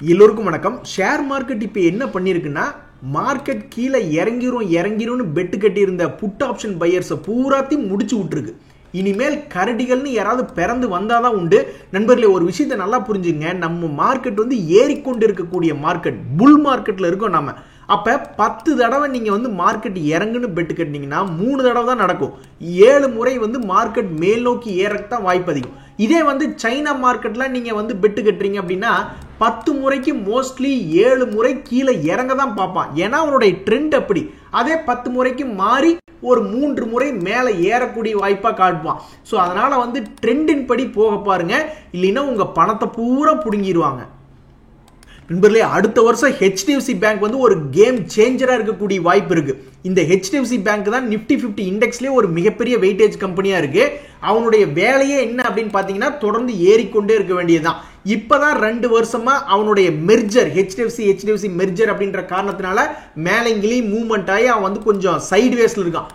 எல்லோருக்கும் வணக்கம். Share market இப்போ என்ன பண்ணியிருக்குன்னா, மார்க்கெட் கீழே இறங்கிரும் பெட்டு கட்டியிருந்த புட் ஆப்ஷன் பையர்ஸை பூராத்தையும் முடிச்சு விட்டுருக்கு. இனிமேல் கரடிகள்னு யாராவது பிறந்து வந்தாதான் உண்டு. நண்பர்களே, ஒரு விஷயத்தை நல்லா புரிஞ்சுங்க. நம்ம மார்க்கெட் ஏறிக்கொண்டு இருக்கக்கூடிய மார்க்கெட், புல் மார்க்கெட்ல இருக்கோம் நாம. அப்ப 10 தடவை நீங்க மார்க்கெட் இறங்குன்னு பெட்டு கட்டினீங்கன்னா 3 தடவை தான் நடக்கும். 7 முறை மார்க்கெட் மேல் நோக்கி ஏறத்தான் வாய்ப்பு அதிகம். இதே சைனா மார்க்கெட்ல நீங்க பெட்டு கட்டுறீங்க அப்படின்னா 10 முறைக்கு மோஸ்ட்லி 7 முறை கீழே இறங்க தான் பார்ப்பான். ஏன்னா அவனுடைய ட்ரெண்ட் அப்படி. அதே 10 முறைக்கு மாறி ஒரு 3 முறை மேல ஏறக்கூடிய வாய்ப்பா காட்டுவான். சோ அதனால ட்ரெண்டின் படி போக பாருங்க, இல்லைன்னா உங்க பணத்தை பூரா புடுங்கிடுவாங்க. நண்பர்களே, அடுத்த வருஷம் HDFC பேங்க் ஒரு கேம் சேஞ்சரா இருக்கக்கூடிய வாய்ப்பு இருக்கு. இந்த HDFC பேங்க் தான் நிப்டி 50 இண்டெக்ஸ்லயே ஒரு மிகப்பெரிய வெயிட்டேஜ் கம்பெனியா இருக்கு. அவனுடைய வேலையே என்ன அப்படின்னு பாத்தீங்கன்னா, தொடர்ந்து ஏறிக்கொண்டே இருக்க வேண்டியதுதான். இப்பதான் 2 வருஷமா அவனுடைய மெர்ஜர், HDFC மெர்ஜர் அப்படின்ற காரணத்தினால மேலங்கிலையும் மூவ்மெண்ட் ஆகி அவன் கொஞ்சம் சைட்வேஸ்ல இருக்கான்.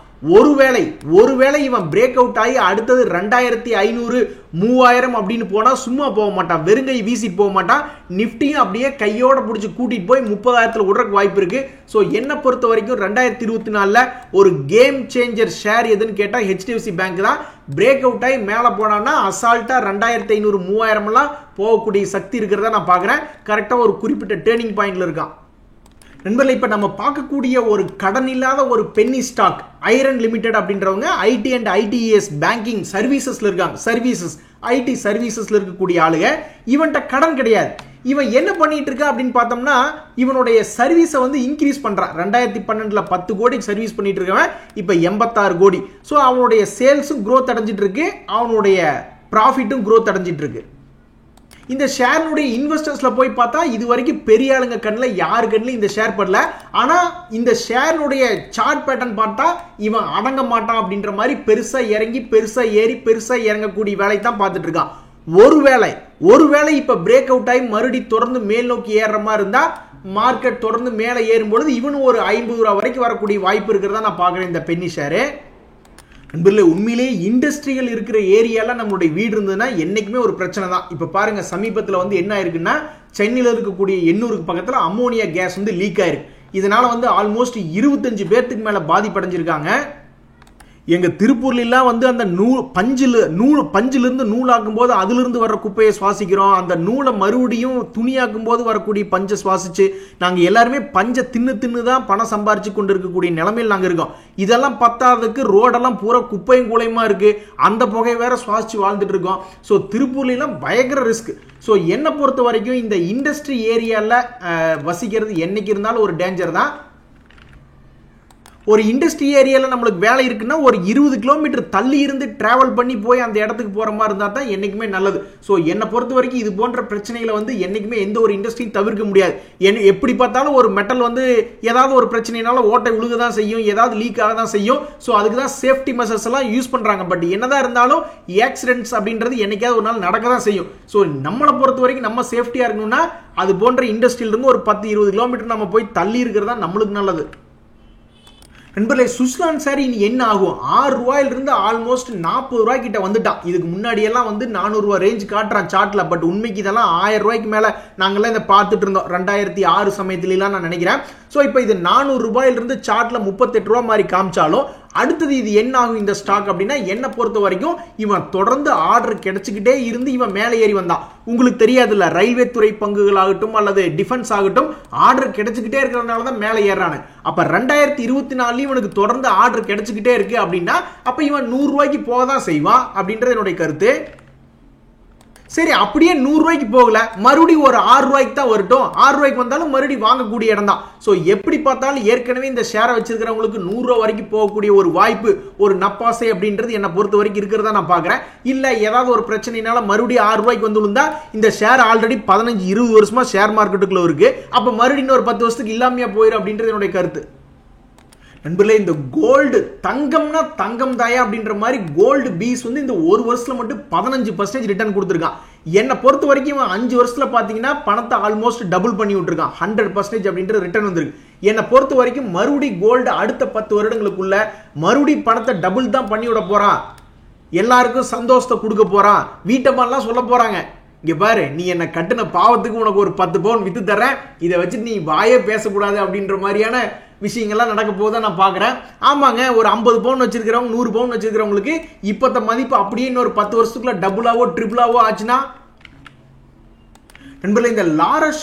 ஒருவேளை இவன் பிரேக் அவுட் ஆகி அடுத்தது 2500 3000 அப்படின்னு போனா சும்மா போக மாட்டான், வெறுங்கை வீசிட்டு போக மாட்டான். நிப்டியும் அப்படியே கையோட பிடிச்சி கூட்டிட்டு போய் 30,000 விடுறதுக்கு வாய்ப்பு இருக்கு. சோ என்ன பொறுத்த வரைக்கும் 2024 ஒரு கேம் சேஞ்சர் ஷேர் எதுன்னு கேட்டா HDFC பேங்க் தான். பிரேக் அவுட் ஆகி மேல போனான்னா அசால்ட்டா 2500 3000 எல்லாம் போகக்கூடிய சக்தி இருக்கிறதா நான் பாக்குறேன். கரெக்டா ஒரு குறிப்பிட்ட டேர்னிங் பாயிண்ட்ல இருக்கான். நண்பர்களே, இப்ப நம்ம பார்க்கக்கூடிய ஒரு கடன் இல்லாத ஒரு பென்னி ஸ்டாக் ஐரன் லிமிடெட் அப்படின்றவங்க ஐடி அண்ட் ஐடிஎஸ் பேங்கிங் சர்வீசஸ்ல இருக்காங்க. ஐடி சர்வீசஸ்ல இருக்கக்கூடிய ஆளுங்க. இவன்ட்ட கடன் கிடையாது. இவன் என்ன பண்ணிட்டு இருக்கா அப்படின்னு பார்த்தோம்னா, இவனுடைய சர்வீஸை இன்க்ரீஸ் பண்றான். 2012 10 கோடி சர்வீஸ் பண்ணிட்டு இருக்கவன் இப்ப 86 கோடி. சோ அவனுடைய சேல்ஸும் growth அடைஞ்சிட்டு இருக்கு, அவனுடைய ப்ராஃபிட்டும் growth அடைஞ்சிட்டு இருக்கு. இந்த ஷேருடைய இன்வெஸ்டர்ஸ்ல போய் பார்த்தா இது வரைக்கும் பெரிய ஆளுங்க கண்ணில் யாரு கண்ணிலும் இந்த ஷேர் படல. ஆனா இந்த ஷேருடைய சார்ட் பேட்டர்ன் பார்த்தா இவன் அடங்க மாட்டான் அப்படின்ற மாதிரி பெருசா இறங்கி பெருசா ஏறி பெருசா இறங்கக்கூடிய வேலை தான் பார்த்துட்டு இருக்கான். ஒருவேளை இப்ப பிரேக் அவுட் ஆகி மறுபடி தொடர்ந்து மேல் நோக்கி ஏறுற மாதிரி இருந்தா மார்க்கெட் தொடர்ந்து மேலே ஏறும் பொழுது இவனு ஒரு 50 ரூபா வரைக்கும் வரக்கூடிய வாய்ப்பு இருக்கிறதா நான் பாக்குறேன் இந்த பென்னி ஷேரு. நண்பர்களே, உண்மையிலேயே இண்டஸ்ட்ரியல் இருக்கிற ஏரியால நம்மளுடைய வீடு இருந்ததுன்னா என்னைக்குமே ஒரு பிரச்சனை தான். இப்ப பாருங்க, சமீபத்தில் என்ன ஆயிருக்குன்னா, சென்னையில் இருக்கக்கூடிய எண்ணூருக்கு பக்கத்துல அம்மோனியா கேஸ் லீக் ஆயிருக்கு. இதனால ஆல்மோஸ்ட் 25 பேர்த்துக்கு மேல பாதிப்படைஞ்சிருக்காங்க. எங்க திருப்பூர்ல எல்லாம் அந்த பஞ்சில இருந்து நூலாக்கும் போது அதுல இருந்து வர்ற குப்பையை சுவாசிக்கிறோம். அந்த நூலை மறுபடியும் துணியாக்கும் போது வரக்கூடிய பஞ்சை சுவாசிச்சு நாங்க எல்லாருமே பஞ்சை தின்னு தான் பணம் சம்பாரிச்சு கொண்டு இருக்கக்கூடிய நிலைமையில் நாங்க இருக்கோம். இதெல்லாம் பத்தாததுக்கு ரோடெல்லாம் பூரா குப்பையும் கூலையுமா இருக்கு. அந்த புகை வேற சுவாசிச்சு வாழ்ந்துட்டு இருக்கோம். சோ திருப்பூர்ல எல்லாம் பயங்கர ரிஸ்க். சோ என்னை பொறுத்த வரைக்கும் இந்த இண்டஸ்ட்ரி ஏரியால வசிக்கிறது என்னைக்கு இருந்தாலும் ஒரு டேஞ்சர் தான். ஒரு இண்டஸ்ட்ரி ஏரியால நம்மளுக்கு வேலை இருக்குன்னா ஒரு 20 கிலோமீட்டர் தள்ளி இருந்து டிராவல் பண்ணி போய் அந்த இடத்துக்கு போற மாதிரி இருந்தா தான் என்னைக்குமே நல்லது. சோ என்னை பொறுத்த வரைக்கும் இது போன்ற பிரச்சனைகளை என்னைக்குமே எந்த ஒரு இண்டஸ்ட்ரியும் தவிர்க்க முடியாது. எப்படி பார்த்தாலும் ஒரு மெட்டல் ஏதாவது ஒரு பிரச்சனைனால ஓட்டை விழுக தான் செய்யும், ஏதாவது லீக் ஆக தான் செய்யும். சோ அதுக்கு தான் சேஃப்டி மெஷர்ஸ் எல்லாம் யூஸ் பண்றாங்க. பட் என்னதான் இருந்தாலும் ஆக்சிடென்ட்ஸ் அப்படின்றது என்னைக்காவது ஒரு நாள் நடக்க தான் செய்யும். சோ நம்மளை பொறுத்த வரைக்கும் நம்ம சேஃப்டியா இருக்கணும்னா அது போன்ற இண்டஸ்ட்ரியில இருந்து ஒரு 10-20 கிலோமீட்டர் நம்ம போய் தள்ளி இருக்கிறதா நம்மளுக்கு நல்லது. நண்பர்களே, சுஸ்லான் சார் இனி என்ன ஆகும்? 6 ரூபாயிலிருந்து ஆல்மோஸ்ட் 40 ரூபாய் கிட்ட வந்துட்டான். இதுக்கு முன்னாடி எல்லாம் 400 ரூபாய் ரேஞ்ச் காட்டுறான் சார்ட்ல. பட் உண்மைக்கு இதெல்லாம் 1000 ரூபாய்க்கு மேல நாங்கெல்லாம் இதை பார்த்துட்டு இருந்தோம் 2006 சமயத்துல எல்லாம் நான் நினைக்கிறேன். சோ இப்போ இது 400 ரூபாயிலிருந்து சார்ட்ல 38 ரூபாய் மாதிரி காமிச்சாலும் அடுத்தது இது என்ன ஆகும் இந்த ஸ்டாக் அப்படின்னா, என்ன பொறுத்த வரைக்கும் இவன் தொடர்ந்து ஆர்டர் கிடைச்சுக்கிட்டே இருந்து இவன் மேலே ஏறி வந்தான். உங்களுக்கு தெரியாதுல்ல, ரயில்வே துறை பங்குகள் ஆகட்டும் அல்லது டிஃபென்ஸ் ஆகட்டும் ஆர்டர் கிடைச்சுக்கிட்டே இருக்கிறதுனால தான் மேலே ஏறானு. அப்ப 2024 இவனுக்கு தொடர்ந்து ஆர்டர் கிடைச்சுக்கிட்டே இருக்கு அப்படின்னா அப்ப இவன் 100 ரூபாய்க்கு போக தான் செய்வான் அப்படின்றது என்னுடைய கருத்து. சரி, அப்படியே 100 ரூபாய்க்கு போகல, மறுபடியும் ஒரு 6 ரூபாய்க்கு தான் வரட்டும். 6 ரூபாய்க்கு வந்தாலும் மறுபடியும் வாங்கக்கூடிய இடம் தான். சோ எப்படி பார்த்தாலும் ஏற்கனவே இந்த ஷேரை வச்சிருக்கிறவங்களுக்கு 100 ரூபாய் வரைக்கும் போகக்கூடிய ஒரு வாய்ப்பு, ஒரு நப்பாசை அப்படின்றது என்னை பொறுத்த வரைக்கும் இருக்கிறதா நான் பாக்குறேன். இல்ல ஏதாவது ஒரு பிரச்சனைனால மறுபடியும் 6 ரூபாய்க்கு விழுந்தா இந்த ஷேர் ஆல்ரெடி 15-20 வருஷமா ஷேர் மார்க்கெட்டுக்குள்ள இருக்கு. அப்ப மறுபடியும் ஒரு 10 வருஷத்துக்கு இல்லாமையா போயிடும் அப்படின்றது என்னுடைய கருத்து. நண்பர்களே, இந்த கோல்டு தங்கம்னா தங்கம் தாயா அப்படின்ற மாதிரி கோல்டு பீஸ் இந்த ஒரு வருஷத்துல மட்டும் 15% ரிட்டர்ன் கொடுத்துருக்கான். என்னை பொறுத்த வரைக்கும் 5 வருஷத்துல பாத்தீங்கன்னா பணத்தை ஆல்மோஸ்ட் டபுள் பண்ணி விட்டுருக்கான். 100% அப்படின்ற ரிட்டர்ன் வந்திருக்கு. என்னை பொறுத்த வரைக்கும் மறுபடியும் கோல்டு அடுத்த 10 வருடங்களுக்குள்ள மறுபடியும் பணத்தை டபுள் தான் பண்ணி விட போறான். எல்லாருக்கும் சந்தோஷத்தை கொடுக்க போறான், வீட்டம்மாலாம் சொல்ல போறாங்க. இங்க பாரு, நீ என்ன கட்டுன பாவத்துக்கு உனக்கு ஒரு 10 பவுன் வித்து தரேன், இதை வச்சு நீ வாயே பேசக்கூடாது அப்படின்ற மாதிரியான விஷயங்கள்லாம் நடக்க போதான் நான் பாக்குறேன். ஆமாங்க, ஒரு 50 பவுன் வச்சிருக்கிறவங்க 100 பவுன் வச்சிருக்கிறவங்களுக்கு இப்பத்த மதிப்பு அப்படியே இன்னொரு 10 வருஷத்துக்குள்ள டபுளாவோ ட்ரிபிளாவோ ஆச்சுன்னா, நண்பர்களே இந்த லாரஸ்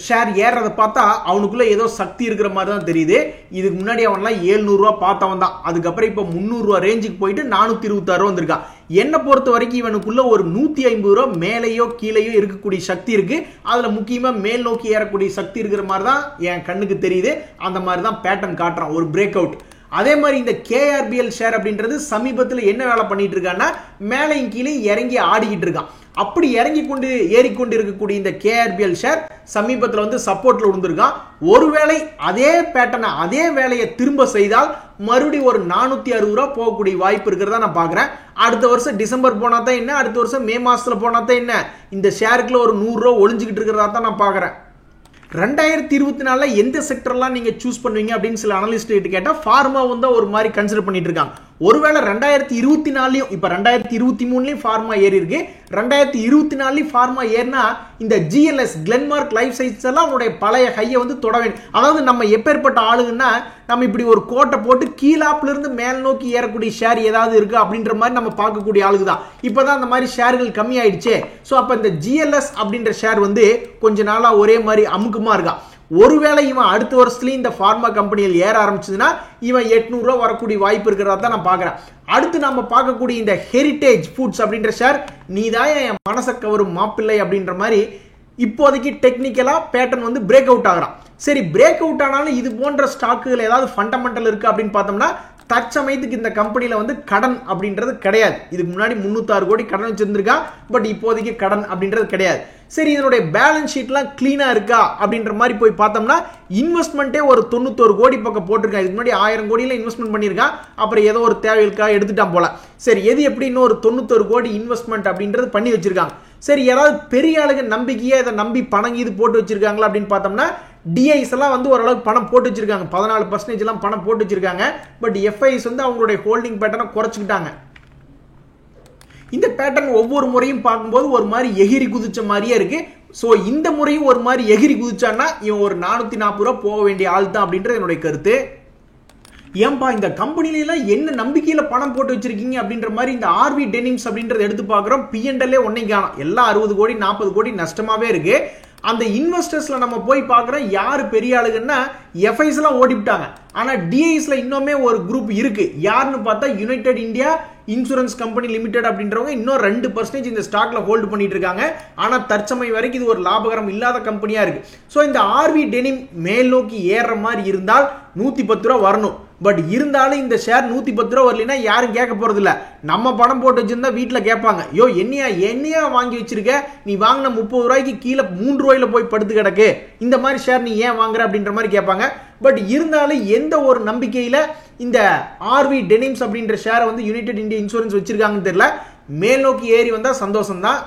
ஷேர் ஏறதை பார்த்தா அவனுக்குள்ள ஏதோ சக்தி இருக்கிற மாதிரி தான் தெரியுது. இதுக்கு முன்னாடி அவன்லாம் 700 ரூபா பார்த்தவன் தான், அதுக்கப்புறம் இப்போ 300 ரூபா ரேஞ்சுக்கு போயிட்டு 426 வந்திருக்கான். என்னை பொறுத்த வரைக்கும் இவனுக்குள்ள ஒரு 150 ரூபா மேலேயோ கீழேயோ இருக்கக்கூடிய சக்தி இருக்கு. அதுல முக்கியமா மேல் நோக்கி ஏறக்கூடிய சக்தி இருக்கிற மாதிரி தான் என் கண்ணுக்கு தெரியுது. அந்த மாதிரி தான் பேட்டர்ன் காட்டுறான், ஒரு பிரேக் அவுட். அதே மாதிரி இந்த KRBL ஷேர் அப்படின்றது சமீபத்தில் என்ன வேலை பண்ணிட்டு இருக்கான்னா, மேலையும் கீழே இறங்கி ஆடிக்கிட்டு இருக்கான். அப்படி ஏறிக்கொண்டு இருக்கக்கூடிய இந்த KRBL ஷேர் சமீபத்தில் வந்து சப்போர்ட்ல விழுந்திருக்கான். ஒருவேளை அதே பேட்டர்னை அதே வேலையை திரும்ப செய்தால் மறுபடியும் ஒரு 460 ரூபா போகக்கூடிய வாய்ப்பு இருக்கிறதா நான் பாக்குறேன். அடுத்த வருஷம் டிசம்பர் போனா தான் என்ன, அடுத்த வருஷம் மே மாசத்துல போனா தான் என்ன, இந்த ஷேருக்குள்ள ஒரு 100 ரூபா ஒளிஞ்சுக்கிட்டு இருக்கிறதா தான் நான் பாக்குறேன். 2024 எந்த செக்டர்லாம் நீங்க சூஸ் பண்ணுவீங்க அப்படின்னு சில அனலிஸ்ட் கிட்ட கேட்டா ஃபார்மா வந்து ஒரு மாதிரி கன்சிடர் பண்ணிட்டு இருக்காங்க. ஒருவேளை 2024 இப்ப 2023 ஃபார்மா ஏறி இருக்கு, 2024 ஃபார்மா ஏறினா இந்த GLS கிளென்மார்க் லைஃப் சயின்ஸ் எல்லாம் உங்களுடைய பழைய ஹையை வந்து தொட வேண்டும். அதாவது நம்ம எப்பேற்பட்ட ஆளுங்கன்னா, நம்ம இப்படி ஒரு கோட்டை போட்டு கீழாப்புல இருந்து மேல் நோக்கி ஏறக்கூடிய ஷேர் ஏதாவது இருக்கு அப்படின்ற மாதிரி நம்ம பார்க்கக்கூடிய ஆளுக்கு தான். இப்பதான் அந்த மாதிரி ஷேர்கள் கம்மி ஆயிடுச்சு. ஸோ அப்ப இந்த GLS அப்படின்ற ஷேர் வந்து கொஞ்ச நாளா ஒரே மாதிரி அமுக்கமா இருக்கா. ஒருவேளை இவன் அடுத்த வருஷத்துலயும் இந்த பார்மா கம்பெனியில் ஏற ஆரம்பிச்சதுன்னா இவன் 800 ரூபா வரக்கூடிய வாய்ப்பு இருக்கிறதா தான் நான் பாக்குறேன். அடுத்து நம்ம பார்க்கக்கூடிய இந்த ஹெரிடேஜ் ஃபுட்ஸ் அப்படின்ற ஷேர், நீதான் என் மனசை கவரும் மாப்பிள்ளை அப்படின்ற மாதிரி இப்போதைக்கு டெக்னிக்கலா பேட்டர்ன் வந்து பிரேக் அவுட் ஆகிறான். சரி, பிரேக் அவுட் ஆனாலும் இது போன்ற ஸ்டாக்குகள் ஏதாவது ஃபண்டமெண்டல் இருக்கு அப்படின்னு பார்த்தோம்னா, தற்சமயத்துக்கு இந்த கம்பெனில வந்து கடன் அப்படின்றது கிடையாது. இதுக்கு முன்னாடி 306 கோடி கடன் வச்சிருந்திருக்கா, பட் இப்போதைக்கு கடன் அப்படின்றது கிடையாது. சரி, இதனுடைய பேலன்ஸ் ஷீட்லாம் கிளீனா இருக்கா அப்படின்ற மாதிரி போய் பார்த்தோம்னா, இன்வெஸ்ட்மெண்ட்டே ஒரு 91 கோடி பக்கம் போட்டிருக்கான். இதுக்கு முன்னாடி 1000 கோடியில இன்வெஸ்ட்மெண்ட் பண்ணியிருக்கான், அப்புறம் ஏதோ ஒரு தேவைகளுக்காக எடுத்துட்டான் போல. சரி, எது எப்படி இன்னொரு 91 கோடி இன்வெஸ்ட்மெண்ட் அப்படின்றது பண்ணி வச்சிருக்காங்க. சரி, யாராவது பெரிய ஆளுங்க நம்பிக்கையா இதை நம்பி பணம் இது போட்டு வச்சிருக்காங்களா அப்படின்னு பார்த்தோம்னா, டிஐஸ் எல்லாம் வந்து ஓரளவுக்கு பணம் போட்டு வச்சிருக்காங்க, 14% எல்லாம் பணம் போட்டு வச்சிருக்காங்க. பட் எஃப்ஐஸ் வந்து அவங்களுடைய ஹோல்டிங் பேட்டர்னை குறைச்சிக்கிட்டாங்க. இந்த பேட்டர்ன் ஒவ்வொரு முறையும் பார்க்கும்போது ஒரு மாதிரி எகிரி குதிச்ச மாதிரியே இருக்கு. சோ இந்த முறையும் ஒரு மாதிரி எகிரி குதிச்சான்னா இவன் ஒரு 440 ரூபா போக வேண்டிய ஆள் தான் அப்படின்றது என்னுடைய கருத்து. ஏன்பா இந்த கம்பெனில எல்லாம் என்ன நம்பிக்கையில பணம் போட்டு வச்சிருக்கீங்க அப்படின்ற மாதிரி இந்த ஆர்வி டெனிம்ஸ் அப்படின்றத எடுத்து பார்க்கிறோம். P&L ஒன்னையும் காணோம், எல்லாம் 60 கோடி 40 கோடி நஷ்டமாவே இருக்கு. அந்த இன்வெஸ்டர்ஸ்ல நம்ம போய் பார்க்கிறோம், யாரு பெரிய ஆளுங்கன்னா எஃப்ஐஸ் எல்லாம் ஓடிவிட்டாங்க. ஆனா டிஐஸ்ல இன்னுமே ஒரு குரூப் இருக்கு. யாருன்னு பார்த்தா United India insurance company limited அப்படின்றவங்க இன்னும் 2% இந்த ஸ்டாக்ல ஹோல்டு பண்ணிட்டு இருக்காங்க. ஆனா தற்சமயம் வரைக்கும் இது ஒரு லாபகரம் இல்லாத கம்பெனியா இருக்கு. சோ இந்த ஆர்வி டெனிம் மேல் நோக்கி ஏற மாதிரி இருந்தால் 110 ரூபா வரணும். பட் இருந்தாலும் இந்த ஷேர் 110 ரூபா வரலைன்னா யாரும் கேட்க போறது இல்ல. நம்ம பணம் போட்டு வச்சிருந்தா வீட்டுல கேட்பாங்க, யோ என்னையா வாங்கி வச்சிருக்க, நீ வாங்கின 30 ரூபாய்க்கு கீழே 3 ரூபாயில போய் படுத்து கிடக்கு, இந்த மாதிரி ஷேர் நீ ஏன் வாங்குற அப்படின்ற மாதிரி கேட்பாங்க. பட் இருந்தாலும் எந்த ஒரு நம்பிக்கையில இந்த ஆர்வி டெனிம்ஸ் அப்படின்ற ஷேரை வந்து யுனைடெட் இந்தியா இன்சூரன்ஸ் வச்சிருக்காங்கன்னு தெரியல. மேல் நோக்கி ஏறி வந்தா சந்தோஷம் தான்.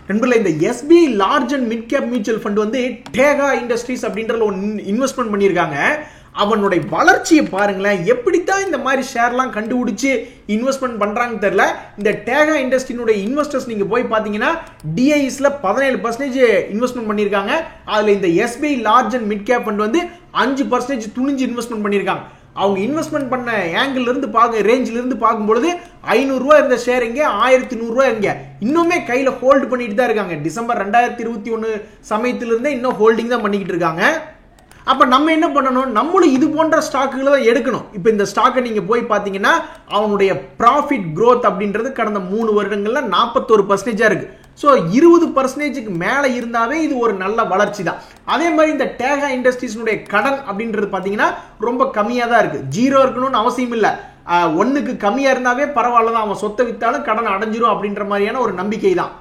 நண்பர்களே, இந்த SBI large and mid cap mutual fund வந்து டேகா இண்டஸ்ட்ரீஸ் அப்படின்ற இன்வெஸ்ட்மெண்ட் பண்ணியிருக்காங்க. அவனுடைய வளர்ச்சியை பாருங்களேன், எப்படித்தான் இந்த மாதிரி ஷேர்லாம் கண்டுபிடிச்சு இன்வெஸ்ட்மெண்ட் பண்றாங்க தெரியல. இந்த டேகா இண்டஸ்ட்ரியினுடைய இன்வெஸ்டர்ஸ் நீங்க போய் பாத்தீங்கன்னா டிஐஸ்ல 17% இன்வெஸ்ட்மெண்ட் பண்ணிருக்காங்க. அதுல இந்த SBI large and mid cap fund வந்து 5% துணிஞ்சு இன்வெஸ்ட்மெண்ட் பண்ணிருக்காங்க. அவங்க இன்வெஸ்ட்மெண்ட் பண்ண ஆங்கிள் இருந்து ரேஞ்சில இருந்து பார்க்கும்போது 500 ரூபாய் இருந்த ஷேர் எங்க 1100 ரூபாய் எங்க இன்னுமே கையில ஹோல்டு பண்ணிட்டு தான் இருக்காங்க. டிசம்பர் 2021 சமயத்திலிருந்தே இன்னும் ஹோல்டிங் தான் பண்ணிக்கிட்டு இருக்காங்க. அப்ப நம்ம என்ன பண்ணணும், நம்மளும் இது போன்ற ஸ்டாக்குகளை தான் எடுக்கணும். இப்ப இந்த ஸ்டாக்கை நீங்க போய் பாத்தீங்கன்னா அவனுடைய ப்ராஃபிட் growth அப்படின்றது கடந்த 3 வருடங்கள்ல 41% இருக்கு. சோ 20% மேல இருந்தாவே இது ஒரு நல்ல வளர்ச்சி தான். அதே மாதிரி இந்த டேகா இண்டஸ்ட்ரீஸ்னுடைய கடன் அப்படின்றது பாத்தீங்கன்னா ரொம்ப கம்மியா தான் இருக்கு. 0 இருக்கணும்னு அவசியம் இல்ல, 1க்கு கம்மியா இருந்தாவே பரவாயில்ல தான், அவன் சொத்தை வித்தாலும் கடன் அடைஞ்சிரும் அப்படின்ற மாதிரியான ஒரு நம்பிக்கை தான்.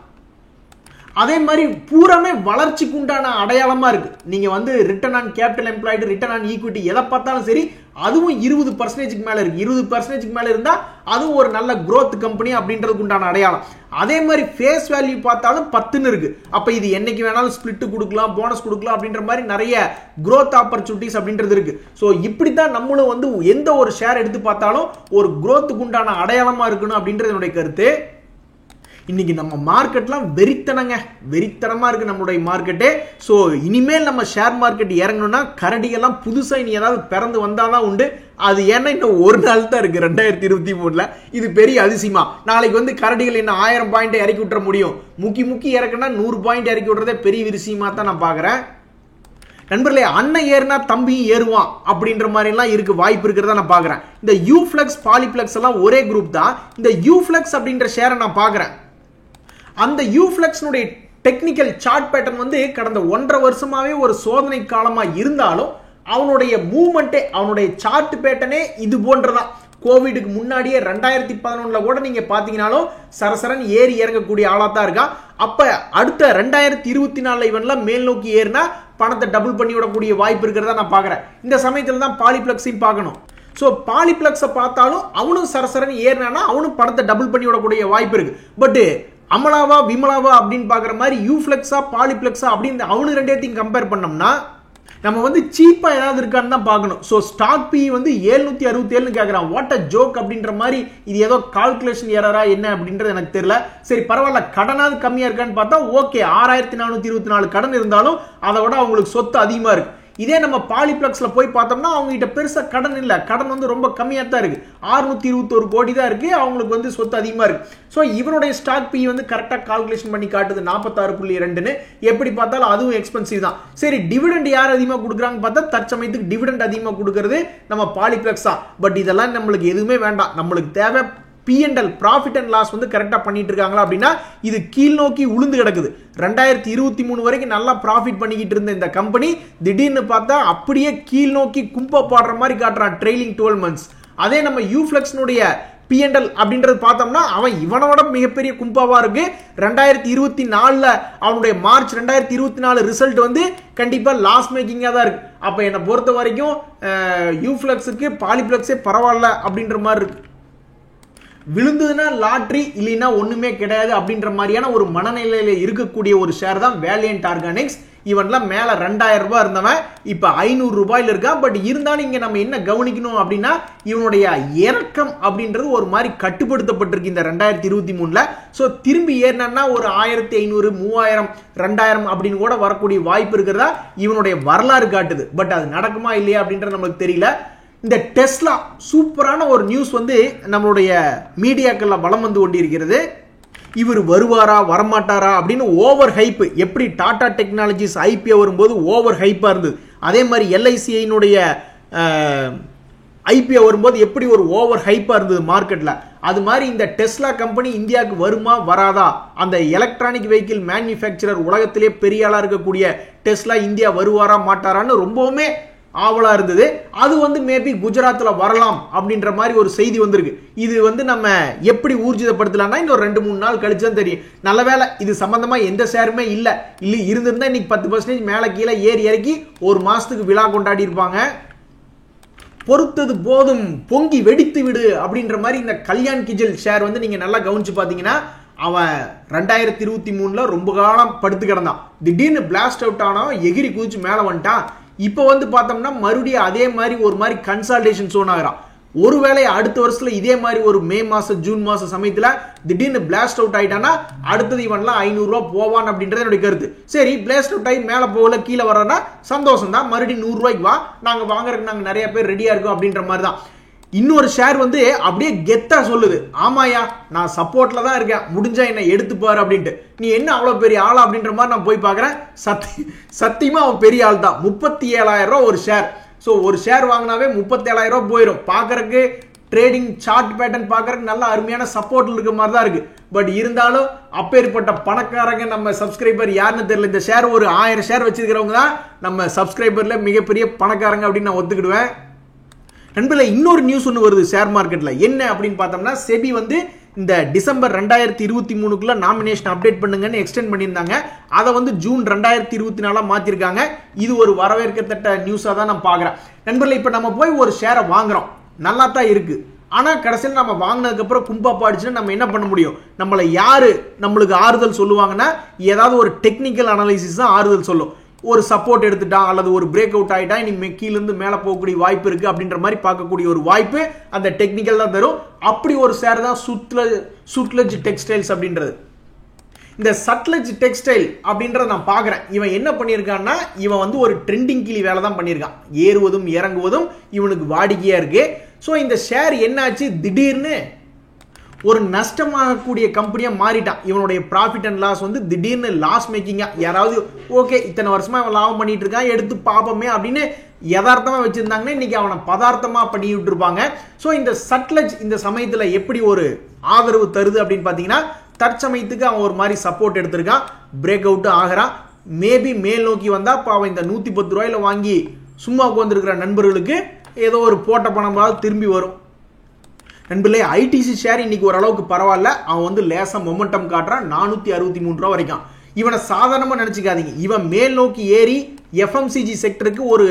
அதே மாதிரி பூராமே வளர்ச்சிக்கு உண்டான அடையாளமா இருக்கு. நீங்க வந்து return on capital employed, return on equity எதை பார்த்தாலும் சரி அதுவும் 20% மேல இருக்கு. 20% மேல இருந்தா அதுவும் ஒரு நல்ல growth கம்பெனி அப்படின்றதுக்கு உண்டான அடையாளம். அதே மாதிரி ஃபேஸ் வேல்யூ பார்த்தாலும் 10ன்னு இருக்கு. அப்ப இது என்னைக்கு வேணாலும் ஸ்பிளிட் கொடுக்கலாம், போனஸ் கொடுக்கலாம் அப்படின்ற மாதிரி நிறைய growth ஆப்பர்ச்சுனிட்டிஸ் அப்படின்றது இருக்கு. சோ இப்படித்தான் நம்மளும் வந்து எந்த ஒரு ஷேர் எடுத்து பார்த்தாலும் ஒரு growthக்கு உண்டான அடையாளமா இருக்கணும் அப்படின்றது என்னுடைய கருத்து. இன்னைக்கு நம்ம மார்க்கெட்லாம் வெறித்தனமா இருக்கு நம்மளுடைய மார்க்கெட்டே. ஸோ இனிமேல் நம்ம ஷேர் மார்க்கெட் இறங்கணும்னா கரடிகள்லாம் புதுசா இனி ஏதாவது பிறந்து வந்தாதான் உண்டு. அது ஏன்னா இன்னும் ஒரு நாள் தான் இருக்கு 2023. இது பெரிய அதிசயமா. நாளைக்கு வந்து கரடிகள் என்ன 1000 பாயிண்ட் இறக்கி விட்டுற முடியும்? முக்கி இறக்குனா 100 பாயிண்ட் இறக்கி விட்டுறதே பெரிய விஷயமா தான் நான் பாக்குறேன். நண்பர்களே, அண்ணன் ஏறினா தம்பியும் ஏறுவான் அப்படின்ற மாதிரி எல்லாம் இருக்கு, வாய்ப்பு இருக்கிறதா நான் பாக்குறேன். இந்த யூஃப்ளெக்ஸ் பாலிப்ளெக்ஸ் எல்லாம் ஒரே குரூப் தான். இந்த யூஃப்ளெக்ஸ் அப்படின்ற ஷேரை நான் பாக்குறேன். அந்த யூஃப்ளெக்ஸ்னுடைய டெக்னிக்கல் சார்ட் பேட்டர்ன் வந்து கடந்த 1.5 வருஷமாவே ஒரு சோதனை காலமா இருந்தாலும் அவனுடைய மூவ்மெண்ட்டே, அவனுடைய சார்ட் பேட்டர்னே இது போன்றதான். கோவிடுக்கு முன்னாடியே 2011 கூட நீங்க பாத்தீங்கன்னாலும் சரசரன் ஏறி இறங்கக்கூடிய ஆளா தான் இருக்கா. அப்ப அடுத்த 2024 இவன்லாம் மேல் நோக்கி ஏறினா பணத்தை டபுள் பண்ணி விடக்கூடிய வாய்ப்பு இருக்கிறதா நான் பாக்குறேன். இந்த சமயத்துல தான் பாலிப்ளெக்ஸையும் பார்க்கணும். சோ பாலிப்ளெக்ஸை பார்த்தாலும் அவனும் சரசரன் ஏறினா அவனும் பணத்தை டபுள் பண்ணி விடக்கூடிய வாய்ப்பு இருக்கு. பட் அமலாவா விமலாவா அப்படின்னு பாக்குற மாதிரி யூஃப்ளெக்ஸா பாலிப்ளெக்ஸா அப்படின்னு அவனு ரெண்டையும் கம்பேர் பண்ணோம்னா நம்ம வந்து சீப்பா ஏதாவது இருக்கான்னு தான் பார்க்கணும். ஸோ ஸ்டாக் பி வந்து 767 கேட்கறான். வாட் அ ஜோக் அப்படின்ற மாதிரி. இது ஏதோ கால்குலேஷன் எரரா என்ன அப்படின்றது எனக்கு தெரியல. சரி பரவாயில்ல, கடனாவது கம்மியா இருக்கான்னு பார்த்தா ஓகே, 6424 கடன் இருந்தாலும் அதை விட அவங்களுக்கு சொத்து அதிகமா இருக்கு. இதே நம்ம பாலிப்ளெக்ஸ்ல போய் பார்த்தோம்னா அவங்க கிட்ட பெருசா கடன் இல்ல, கடன் வந்து ரொம்ப கம்மியா தான் இருக்கு. 621 கோடி தான் இருக்கு, அவங்களுக்கு வந்து சொத்து அதிகமா இருக்கு. சோ இவனுடைய ஸ்டாக் பி வந்து கரெக்டா கால்குலேஷன் பண்ணி காட்டுது 46.2ன்னு. எப்படி பார்த்தாலும் அதுவும் எக்ஸ்பென்சிவ் தான். சரி டிவிடெண்ட் யார் அதிகமா கொடுக்குறாங்க பார்த்தா தற்சமயத்துக்கு டிவிடெண்ட் அதிகமா கொடுக்கறது நம்ம பாலிப்ளெக்ஸ் தான். பட் இதெல்லாம் நம்மளுக்கு எதுவுமே வேண்டாம். நம்மளுக்கு தேவை P&L, ப்ராஃபிட் அண்ட் லாஸ் வந்து கரெக்டா பண்ணிட்டு இருக்காங்களா அப்படின்னா இது கீழ் நோக்கி உளுந்து கிடக்குது. 2023 வரைக்கும் நல்லா ப்ராஃபிட் பண்ணிக்கிட்டு இருந்த இந்த கம்பெனி திடீர்னு பார்த்தா அப்படியே கீழ் நோக்கி கும்ப பாடுற மாதிரி காட்டுறான் ட்ரெயிலிங் 12 months. அதே நம்ம யூஃப்ளெக்ஸ்னுடைய P&L அப்படின்றது பார்த்தோம்னா அவன் இவனோட மிகப்பெரிய கும்பாவா இருக்கு. 2024 அவனுடைய மார்ச் 2024 ரிசல்ட் வந்து கண்டிப்பா லாஸ் மேக்கிங்கா தான் இருக்கு. அப்ப என்னை பொறுத்த வரைக்கும் யூஃப்ளெக்ஸுக்கு பாலிப்ளெக்ஸே பரவாயில்ல அப்படின்ற மாதிரி இருக்கு. விழுந்ததுன்னா லாட்ரி, இல்லைன்னா ஒண்ணுமே கிடையாது அப்படின்ற மாதிரியான ஒரு மனநிலையில இருக்கக்கூடிய ஒரு ஷேர் தான் வேலியன்ட் ஆர்கானிக்ஸ். இவன்லாம் மேல 2000 ரூபாய் இருந்தவன் இப்ப 500 ரூபாயில இருக்கான். பட் இருந்தாலும் இங்க நம்ம என்ன கவனிக்கணும் அப்படின்னா இவனுடைய இறக்கம் அப்படின்றது ஒரு மாதிரி கட்டுப்படுத்தப்பட்டிருக்கு இந்த 2023. சோ திரும்பி ஏறினா ஒரு 1500, 3000, 2000 அப்படின்னு கூட வரக்கூடிய வாய்ப்பு இருக்கிறதா இவனுடைய வரலாறு காட்டுது. பட் அது நடக்குமா இல்லையா அப்படின்றது நம்மளுக்கு தெரியல. இந்த டெஸ்லா சூப்பரான ஒரு நியூஸ் வந்து நம்மளுடைய மீடியாக்கள்ல வலம் வந்து கொண்டிருக்கிறது. இவர் வருவாரா வரமாட்டாரா அப்படின்னு ஓவர் ஹைப். எப்படி டாடா டெக்னாலஜிஸ் ஐபிஓ வரும்போது ஓவர் ஹைப்பா இருந்தது, அதே மாதிரி எல்ஐசிஐனுடைய ஐபிஓ வரும்போது எப்படி ஒரு ஓவர் ஹைப்பா இருந்தது மார்க்கெட்ல, அது மாதிரி இந்த டெஸ்லா கம்பெனி இந்தியாவுக்கு வருமா வராதா? அந்த எலக்ட்ரானிக் வெஹிக்கிள் மேனுஃபேக்சரர் உலகத்திலே பெரிய ஆளா இருக்கக்கூடிய டெஸ்லா இந்தியா வருவாரா மாட்டாரான்னு ரொம்பவுமே ஆவலா இருந்தது. அது வந்து மேபி குஜராத்ல வரலாம் அப்படின்ற மாதிரி ஒரு செய்தி வந்திருக்கு. இது வந்து நம்ம எப்படி ஊர்ஜிதப்படுத்தலாம்னா இன்னும் 2-3 நாள் கழிச்சு தான் தெரியும். நல்ல வேலை இது சம்பந்தமா எந்த ஷேருமே இல்ல இருந்திருந்தா இன்னைக்கு 10% மேல கீழே ஏறி இறக்கி ஒரு மாசத்துக்கு விழா கொண்டாடி இருப்பாங்க. பொறுத்தது போதும், பொங்கி வெடித்து விடு அப்படின்ற மாதிரி இந்த கல்யாண் கிஜல் ஷேர் வந்து நீங்க நல்லா கவனிச்சு பாத்தீங்கன்னா அவன் 2023 ரொம்ப காலம் படுத்து கிடந்தான். திடீர்னு பிளாஸ்ட் அவுட் ஆனா எகிரி குதிச்சு மேல வந்துட்டான். இப்ப வந்து பார்த்தோம்னா மறுபடியும் அதே மாதிரி ஒரு மாதிரி கன்சால்டேஷன் சோன் ஆகிறான். ஒருவேளை அடுத்த வருஷத்துல இதே மாதிரி ஒரு மே மாசம் ஜூன் மாசம் சமயத்துல திடீர்னு பிளாஸ்ட் அவுட் ஆயிட்டானா அடுத்தது இவன்லாம் 500 ரூபாய் போவான் அப்படின்றது என்னுடைய கருத்து. சரி பிளாஸ்ட் அவுட் ஆகி மேல போகல கீழே வரனா சந்தோஷம் தான், மறுபடியும் 100 ரூபாய்க்கு வா, நாங்க வாங்குறதுக்கு நாங்க நிறைய பேர் ரெடியா இருக்கோம் அப்படின்ற மாதிரி தான். இன்னொரு ஷேர் வந்து அப்படியே கெத்தா சொல்லுது, ஆமாயா நான் சப்போர்ட்ல தான் இருக்கேன், முடிஞ்சா என்ன எடுத்துப்பாரு அப்படின்ட்டு. நீ என்ன அவ்வளவு பெரிய ஆளா அப்படின்ற மாதிரி நான் போய் பாக்குறேன். சத்தியமா அவன் பெரிய ஆள் தான். 37,000 ரூபாய் ஒரு ஷேர். சோ ஒரு ஷேர் வாங்கினாவே 37,000 ரூபாய் போயிடும். பாக்குறதுக்கு ட்ரேடிங் சார்ட் பேட்டர்ன் பாக்குறதுக்கு நல்ல அருமையான சப்போர்ட்ல இருக்க மாதிரி தான் இருக்கு. பட் இருந்தாலும் அப்பேற்பட்ட பணக்காரங்க நம்ம சப்ஸ்கிரைபர் யாருன்னு தெரியல. இந்த ஷேர் ஒரு 1000 ஷேர் வச்சிருக்கிறவங்க தான் நம்ம சப்ஸ்கிரைபர்ல மிகப்பெரிய பணக்காரங்க அப்படின்னு நான் ஒத்துக்கிடுவேன். நண்பர்களே, இன்னொரு நியூஸ் ஒன்று வருது ஷேர் மார்க்கெட்ல. என்ன அப்படின்னு பார்த்தோம்னா செபி வந்து இந்த டிசம்பர் 2023 நாமினேஷன் அப்டேட் பண்ணுங்கன்னு எக்ஸ்டெண்ட் பண்ணியிருந்தாங்க. அதை வந்து ஜூன் 2024 மாத்திருக்காங்க. இது ஒரு வரவேற்கத்தக்க நியூஸா தான் நான் பாக்குறேன். நண்பர்களே, இப்ப நம்ம போய் ஒரு ஷேரை வாங்குறோம், நல்லா தான் இருக்கு. ஆனா கடைசியில் நம்ம வாங்கினதுக்கு அப்புறம் கும்பா பாடிச்சுன்னா நம்ம என்ன பண்ண முடியும்? நம்மளை யாரு நம்மளுக்கு ஆறுதல் சொல்லுவாங்கன்னா ஏதாவது ஒரு டெக்னிக்கல் அனாலிசிஸ் தான் ஆறுதல் சொல்லும். ஒரு சப்போர்ட் எடுத்துட்டான் அல்லது ஒரு பிரேக் அவுட் ஆயிட்டா இனி கீழ இருந்து மேல போகக்கூடிய வாய்ப்பு இருக்கு அப்படின்ற மாதிரி பார்க்கக்கூடிய ஒரு வாய்ப்பு அந்த டெக்னிக்கல் தான் தரும். அப்படி ஒரு ஷேர் தான் சுட்லஜ் டெக்ஸ்டைல்ஸ் அப்படின்றது. இந்த சட்லஜ் டெக்ஸ்டைல் அப்படின்றத நான் பார்க்குறேன். இவன் என்ன பண்ணியிருக்கான்னா, இவன் வந்து ஒரு ட்ரெண்டிங் கிளி வேலை தான் பண்ணியிருக்கான். ஏறுவதும் இறங்குவதும் இவனுக்கு வாடிக்கையாக இருக்கு. ஸோ இந்த ஷேர் என்னாச்சு, திடீர்னு ஒரு நஷ்டமாகக்கூடிய கம்பெனியாக மாறிட்டான். இவனுடைய ப்ராஃபிட் அண்ட் லாஸ் வந்து திடீர்னு லாஸ் மேக்கிங்காக, யாராவது ஓகே இத்தனை வருஷமா அவன் லாபம் பண்ணிட்டு இருக்கான் எடுத்து பார்ப்போமே அப்படின்னு யதார்த்தமாக வச்சிருந்தாங்கன்னா இன்னைக்கு அவனை பதார்த்தமாக பண்ணி விட்டுருப்பாங்க. ஸோ இந்த சட்லஜ் இந்த சமயத்தில் எப்படி ஒரு ஆதரவு தருது அப்படின்னு பார்த்தீங்கன்னா, தற்சமயத்துக்கு அவன் ஒரு மாதிரி சப்போர்ட் எடுத்திருக்கான், பிரேக் அவுட் ஆகிறான். மேபி மேல் நோக்கி வந்தா அவன் இந்த 110 ரூபாயில வாங்கி சும்மா உட்காந்துருக்கிற நண்பர்களுக்கு ஏதோ ஒரு போட்ட பணமாவது திரும்பி வரும். நண்பர்களே, ஐடிசி ஷேர் இன்னைக்கு ஓரளவுக்கு பரவாயில்ல. அவன் வந்து லேசா மொமெண்டம் காட்டுறான். 463 ரூபா வரைக்கும். இவனை சாதாரணமா நினைச்சுக்காதீங்க. இவன் மேல் நோக்கி ஏறி எஃப்எம்சிஜி செக்டருக்கு ஒரு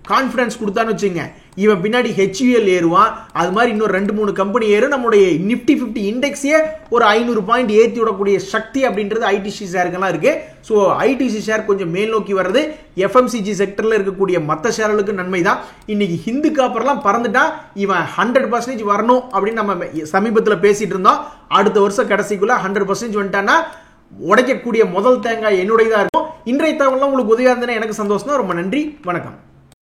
கான்பிடன்ஸ் கொடுத்தான்னு வச்சுங்க, இவன் பின்னாடி ஹெச்யூஎல் ஏறுவான். அது மாதிரி இன்னும் 2-3 கம்பெனி ஏறும். நம்மளுடைய நிப்டி 50 இண்டெக்ஸே ஒரு 500 பாயிண்ட் ஏற்றி விடக்கூடிய சக்தி அப்படின்றது ஐடிசி ஷேருக்கெல்லாம் இருக்கு. ஸோ ஐடிசி ஷேர் கொஞ்சம் மேல் நோக்கி வர்றது எஃப்எம்சிஜி செக்டர்ல இருக்கக்கூடிய மற்ற ஷேர்களுக்கு நன்மை தான். இன்னைக்கு ஹிந்து காப்பர்லாம் பறந்துட்டா இவன் 100% வரணும் அப்படின்னு நம்ம சமீபத்தில் பேசிட்டு இருந்தோம். அடுத்த வருஷம் கடைசிக்குள்ள 100% வந்துட்டான்னா உடைக்கக்கூடிய முதல் தேங்காய் என்னுடையதா இருக்கும். இன்றைய தகவலாம் உங்களுக்கு உதவியா இருந்ததுன்னா எனக்கு சந்தோஷம் தான். ரொம்ப நன்றி, வணக்கம்.